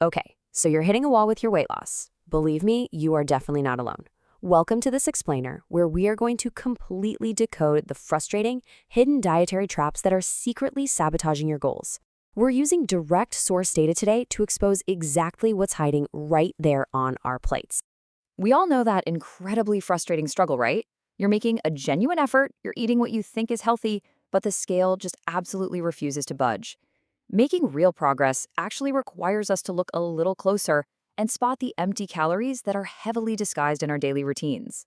Okay, so you're hitting a wall with your weight loss. Believe me, you are definitely not alone. Welcome to this explainer, where we are going to completely decode the frustrating, hidden dietary traps that are secretly sabotaging your goals. We're using direct source data today to expose exactly what's hiding right there on our plates. We all know that incredibly frustrating struggle, right? You're making a genuine effort, you're eating what you think is healthy, but the scale just absolutely refuses to budge. Making real progress actually requires us to look a little closer and spot the empty calories that are heavily disguised in our daily routines.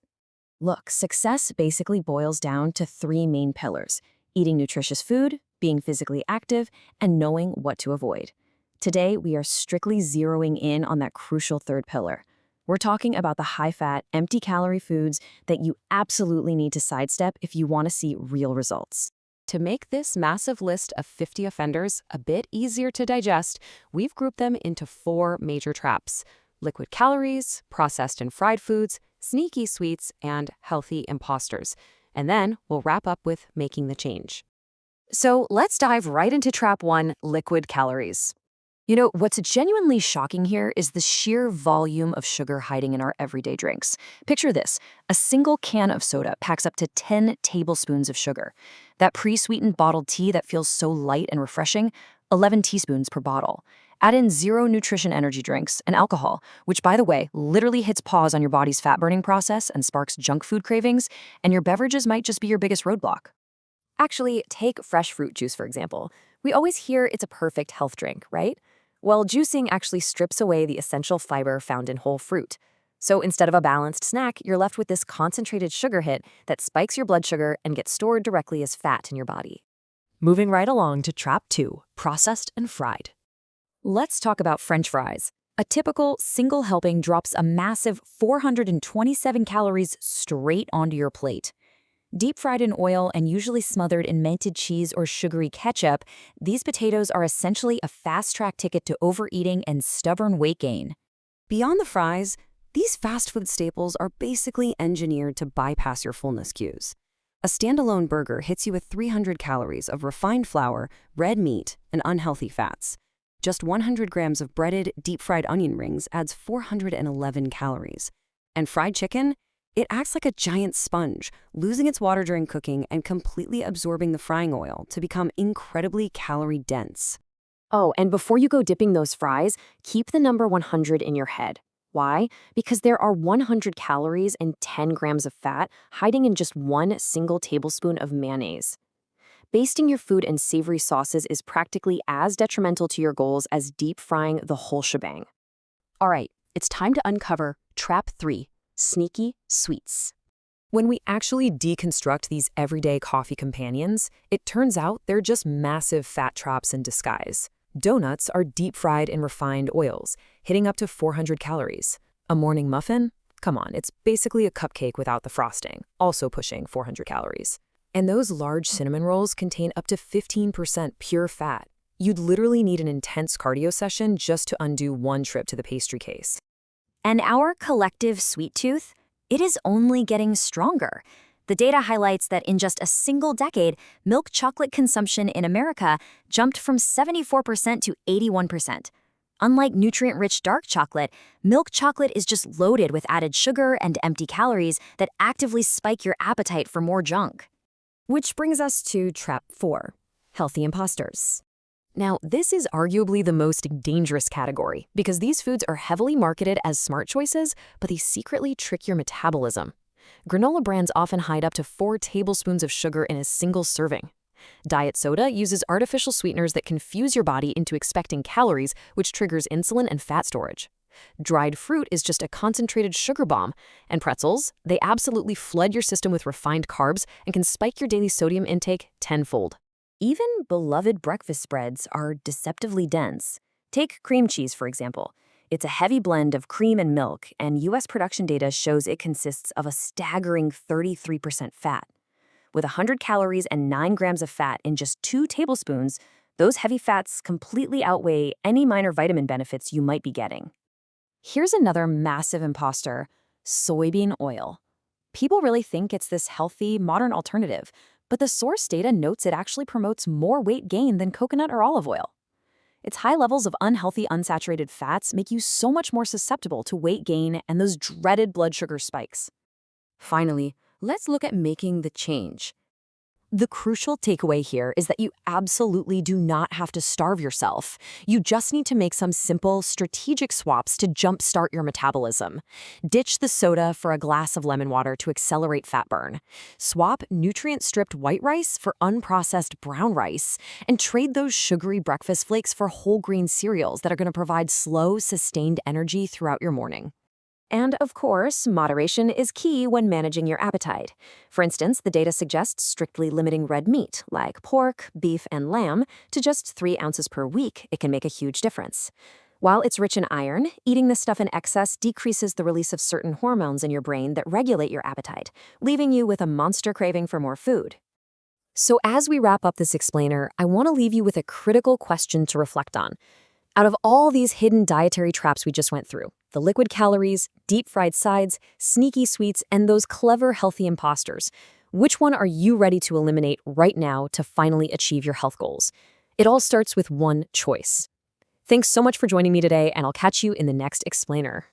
Look, success basically boils down to three main pillars: eating nutritious food, being physically active, and knowing what to avoid. Today, we are strictly zeroing in on that crucial third pillar. We're talking about the high-fat, empty-calorie foods that you absolutely need to sidestep if you want to see real results. To make this massive list of 50 offenders a bit easier to digest, we've grouped them into four major traps: liquid calories, processed and fried foods, sneaky sweets, and healthy imposters. And then we'll wrap up with making the change. So let's dive right into trap one, liquid calories. What's genuinely shocking here is the sheer volume of sugar hiding in our everyday drinks. Picture this: a single can of soda packs up to 10 tablespoons of sugar. That pre-sweetened bottled tea that feels so light and refreshing, 11 teaspoons per bottle. Add in zero nutrition energy drinks and alcohol, which, by the way, literally hits pause on your body's fat-burning process and sparks junk food cravings, and your beverages might just be your biggest roadblock. Actually, take fresh fruit juice, for example. We always hear it's a perfect health drink, right? Well, juicing actually strips away the essential fiber found in whole fruit. So instead of a balanced snack, you're left with this concentrated sugar hit that spikes your blood sugar and gets stored directly as fat in your body. Moving right along to trap two, processed and fried. Let's talk about French fries. A typical single helping drops a massive 427 calories straight onto your plate. Deep fried in oil and usually smothered in melted cheese or sugary ketchup, these potatoes are essentially a fast-track ticket to overeating and stubborn weight gain. Beyond the fries, these fast food staples are basically engineered to bypass your fullness cues. A standalone burger hits you with 300 calories of refined flour, red meat, and unhealthy fats. Just 100 grams of breaded, deep-fried onion rings adds 411 calories. And fried chicken? It acts like a giant sponge, losing its water during cooking and completely absorbing the frying oil to become incredibly calorie-dense. Oh, and before you go dipping those fries, keep the number 100 in your head. Why? Because there are 100 calories and 10 grams of fat hiding in just one single tablespoon of mayonnaise. Basting your food in savory sauces is practically as detrimental to your goals as deep frying the whole shebang. All right, it's time to uncover trap three: sneaky sweets. When we actually deconstruct these everyday coffee companions, it turns out they're just massive fat traps in disguise. Donuts are deep-fried in refined oils, hitting up to 400 calories. A morning muffin? Come on, it's basically a cupcake without the frosting, also pushing 400 calories. And those large cinnamon rolls contain up to 15% pure fat. You'd literally need an intense cardio session just to undo one trip to the pastry case. And our collective sweet tooth, it is only getting stronger. The data highlights that in just a single decade, milk chocolate consumption in America jumped from 74% to 81%. Unlike nutrient-rich dark chocolate, milk chocolate is just loaded with added sugar and empty calories that actively spike your appetite for more junk. Which brings us to trap four: healthy imposters. Now, this is arguably the most dangerous category because these foods are heavily marketed as smart choices, but they secretly trick your metabolism. Granola brands often hide up to 4 tablespoons of sugar in a single serving. Diet soda uses artificial sweeteners that confuse your body into expecting calories, which triggers insulin and fat storage. Dried fruit is just a concentrated sugar bomb, and pretzels, they absolutely flood your system with refined carbs and can spike your daily sodium intake tenfold. Even beloved breakfast spreads are deceptively dense. Take cream cheese, for example. It's a heavy blend of cream and milk, and US production data shows it consists of a staggering 33% fat. With 100 calories and 9 grams of fat in just 2 tablespoons, those heavy fats completely outweigh any minor vitamin benefits you might be getting. Here's another massive imposter: soybean oil. People really think it's this healthy, modern alternative, but the source data notes it actually promotes more weight gain than coconut or olive oil. Its high levels of unhealthy unsaturated fats make you so much more susceptible to weight gain and those dreaded blood sugar spikes. Finally, let's look at making the change. The crucial takeaway here is that you absolutely do not have to starve yourself. You just need to make some simple, strategic swaps to jumpstart your metabolism. Ditch the soda for a glass of lemon water to accelerate fat burn. Swap nutrient-stripped white rice for unprocessed brown rice. And trade those sugary breakfast flakes for whole grain cereals that are going to provide slow, sustained energy throughout your morning. And of course, moderation is key when managing your appetite. For instance, the data suggests strictly limiting red meat, like pork, beef, and lamb, to just 3 ounces per week. It can make a huge difference. While it's rich in iron, eating this stuff in excess decreases the release of certain hormones in your brain that regulate your appetite, leaving you with a monster craving for more food. So as we wrap up this explainer, I want to leave you with a critical question to reflect on. Out of all these hidden dietary traps we just went through, the liquid calories, deep-fried sides, sneaky sweets, and those clever healthy imposters, which one are you ready to eliminate right now to finally achieve your health goals? It all starts with one choice. Thanks so much for joining me today, and I'll catch you in the next explainer.